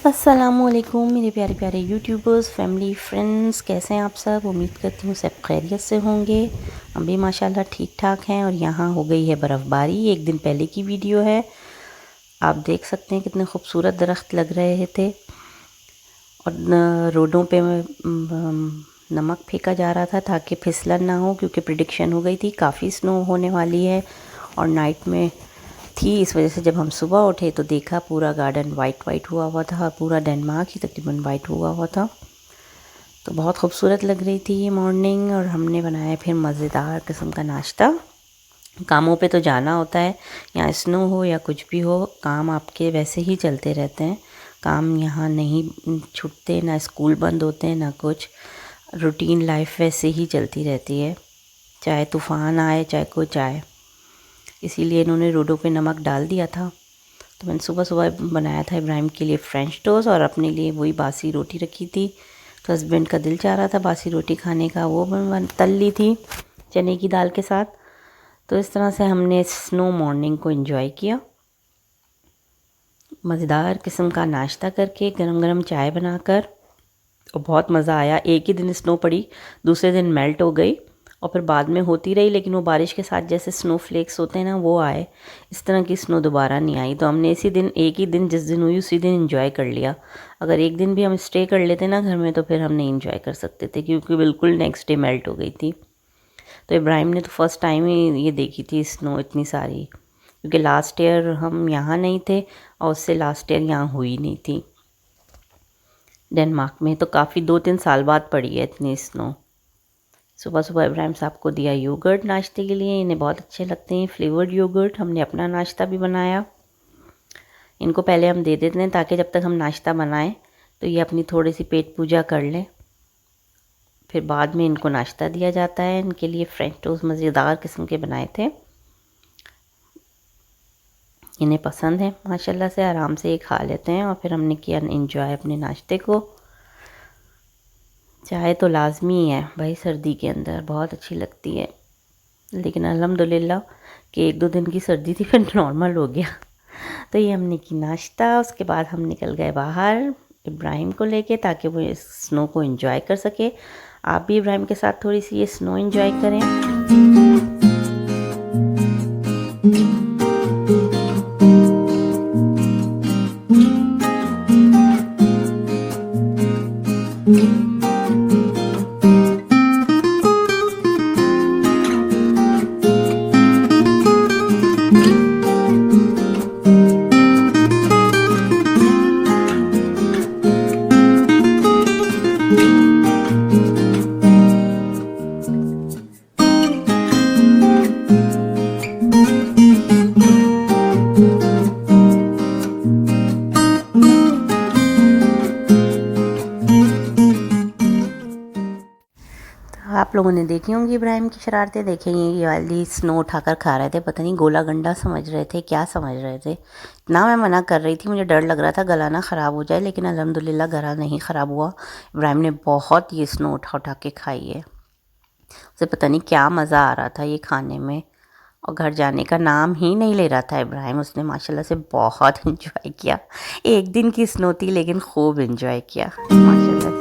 अस्सलामुअलैकुम मेरे प्यारे प्यारे यूट्यूबर्स, फैमिली, फ्रेंड्स, कैसे हैं आप सब। उम्मीद करती हूँ सब खैरियत से होंगे। हम भी माशाल्लाह ठीक ठाक हैं। और यहाँ हो गई है बर्फ़बारी। एक दिन पहले की वीडियो है। आप देख सकते हैं कितने खूबसूरत दरख्त लग रहे थे। और रोडों पे नमक फेंका जा रहा था ताकि फिसलन ना हो, क्योंकि प्रिडिक्शन हो गई थी काफ़ी स्नो होने वाली है और नाइट में थी। इस वजह से जब हम सुबह उठे तो देखा पूरा गार्डन वाइट वाइट हुआ हुआ था। पूरा डेनमार्क ही तकरीबन वाइट हुआ हुआ था। तो बहुत खूबसूरत लग रही थी ये मॉर्निंग। और हमने बनाया फिर मज़ेदार किस्म का नाश्ता। कामों पे तो जाना होता है, यहाँ स्नो हो या कुछ भी हो, काम आपके वैसे ही चलते रहते हैं। काम यहाँ नहीं छूटते, ना स्कूल बंद होते हैं ना कुछ। रूटीन लाइफ वैसे ही चलती रहती है, चाहे तूफ़ान आए चाहे कुछ आए। इसीलिए इन्होंने रोडों पे नमक डाल दिया था। तो मैंने सुबह सुबह बनाया था इब्राहिम के लिए फ़्रेंच टोस्ट और अपने लिए वही बासी रोटी रखी थी। तो हस्बैंड का दिल चाह रहा था बासी रोटी खाने का, वो तल ली थी चने की दाल के साथ। तो इस तरह से हमने स्नो मॉर्निंग को एंजॉय किया, मज़ेदार किस्म का नाश्ता करके, गरम गरम चाय बनाकर। और बहुत मज़ा आया। एक ही दिन स्नो पड़ी, दूसरे दिन मेल्ट हो गई और फिर बाद में होती रही, लेकिन वो बारिश के साथ जैसे स्नो फ्लेक्स होते हैं ना, वो आए। इस तरह की स्नो दोबारा नहीं आई। तो हमने इसी दिन, एक ही दिन जिस दिन हुई उसी दिन एंजॉय कर लिया। अगर एक दिन भी हम स्टे कर लेते ना घर में तो फिर हम नहीं एंजॉय कर सकते थे, क्योंकि बिल्कुल नेक्स्ट डे मेल्ट हो गई थी। तो इब्राहिम ने तो फर्स्ट टाइम ही ये देखी थी स्नो इतनी सारी, क्योंकि लास्ट ईयर हम यहाँ नहीं थे और उससे लास्ट ईयर यहाँ हुई नहीं थी डेनमार्क में। तो काफ़ी 2-3 साल बाद पड़ी है इतनी स्नो। सुबह सुबह इब्राहिम साहब को दिया योगर्ट नाश्ते के लिए, इन्हें बहुत अच्छे लगते हैं फ्लेवर्ड योगर्ट। हमने अपना नाश्ता भी बनाया। इनको पहले हम दे देते हैं ताकि जब तक हम नाश्ता बनाएं तो ये अपनी थोड़ी सी पेट पूजा कर लें, फिर बाद में इनको नाश्ता दिया जाता है। इनके लिए फ्रेंच टोस्ट मज़ेदार किस्म के बनाए थे, इन्हें पसंद है माशाल्लाह से, आराम से ये खा लेते हैं। और फिर हमने किया एंजॉय अपने नाश्ते को। चाय तो लाजमी है भाई, सर्दी के अंदर बहुत अच्छी लगती है। लेकिन अल्हम्दुलिल्लाह कि 1-2 दिन की सर्दी थी फिर नॉर्मल हो गया। तो ये हमने की नाश्ता। उसके बाद हम निकल गए बाहर इब्राहिम को लेके, ताकि वो इस स्नो को एंजॉय कर सके। आप भी इब्राहिम के साथ थोड़ी सी ये स्नो एंजॉय करें। आप लोगों ने देखी होंगी इब्राहिम की शरारतें। देखेंगे ये वाली स्नो उठाकर खा रहे थे, पता नहीं गोला गंडा समझ रहे थे क्या समझ रहे थे। इतना मैं मना कर रही थी, मुझे डर लग रहा था गला ना ख़राब हो जाए, लेकिन अल्हम्दुलिल्लाह गला नहीं ख़राब हुआ। इब्राहिम ने बहुत ये स्नो उठा उठा के खाई है। उसे पता नहीं क्या मज़ा आ रहा था ये खाने में, और घर जाने का नाम ही नहीं ले रहा था इब्राहिम। उसने माशाल्लाह से बहुत इन्जॉय किया। एक दिन की स्नो थी लेकिन खूब इन्जॉय किया माशाल्लाह से।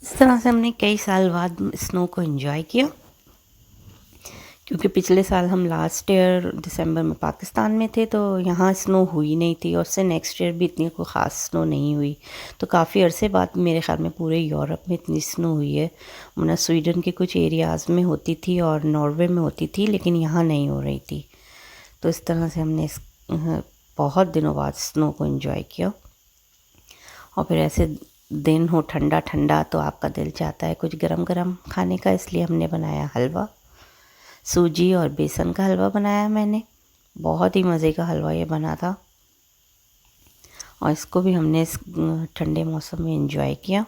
इस तरह से हमने कई साल बाद स्नो को एंजॉय किया, क्योंकि पिछले साल हम लास्ट ईयर दिसंबर में पाकिस्तान में थे तो यहाँ स्नो हुई नहीं थी, और उससे नेक्स्ट ईयर भी इतनी कोई ख़ास स्नो नहीं हुई। तो काफ़ी अरसे बाद मेरे ख़्याल में पूरे यूरोप में इतनी स्नो हुई है। वरना स्वीडन के कुछ एरियाज़ में होती थी और नॉर्वे में होती थी, लेकिन यहाँ नहीं हो रही थी। तो इस तरह से हमने बहुत दिनों बाद स्नो को एंजॉय किया। और फिर ऐसे दिन हो ठंडा ठंडा तो आपका दिल चाहता है कुछ गरम गरम खाने का, इसलिए हमने बनाया हलवा। सूजी और बेसन का हलवा बनाया मैंने, बहुत ही मज़े का हलवा ये बना था। और इसको भी हमने इस ठंडे मौसम में एंजॉय किया।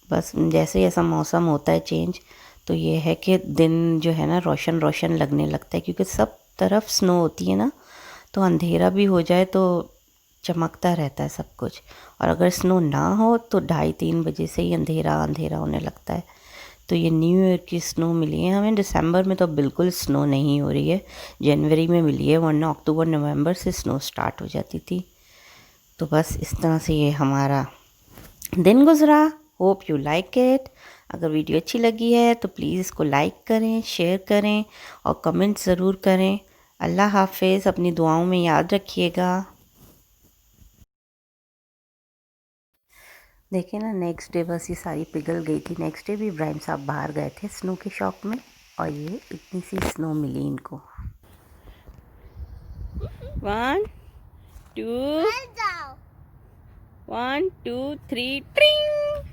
बस जैसे ऐसा मौसम होता है चेंज, तो ये है कि दिन जो है ना रोशन रोशन लगने लगता है, क्योंकि सब तरफ स्नो होती है ना, तो अंधेरा भी हो जाए तो चमकता रहता है सब कुछ। और अगर स्नो ना हो तो 2:30-3 बजे से ही अंधेरा अंधेरा होने लगता है। तो ये न्यू ईयर की स्नो मिली है हमें। दिसंबर में तो बिल्कुल स्नो नहीं हो रही है, जनवरी में मिली है, वरना अक्टूबर नवंबर से स्नो स्टार्ट हो जाती थी। तो बस इस तरह से ये हमारा दिन गुजरा। Hope you like it. अगर वीडियो अच्छी लगी है तो प्लीज़ इसको लाइक करें, शेयर करें और कमेंट ज़रूर करें। अल्लाह हाफिज़, अपनी दुआओं में याद रखिएगा। देखिए ना, नेक्स्ट डे बस ये सारी पिघल गई थी। नेक्स्ट डे भी इब्राहिम साहब बाहर गए थे स्नो के शौक में, और ये इतनी सी स्नो मिली इनको। 1 2 1 2 3 ट्रिंग।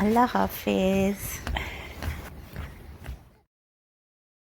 अल्लाह हाफिज़।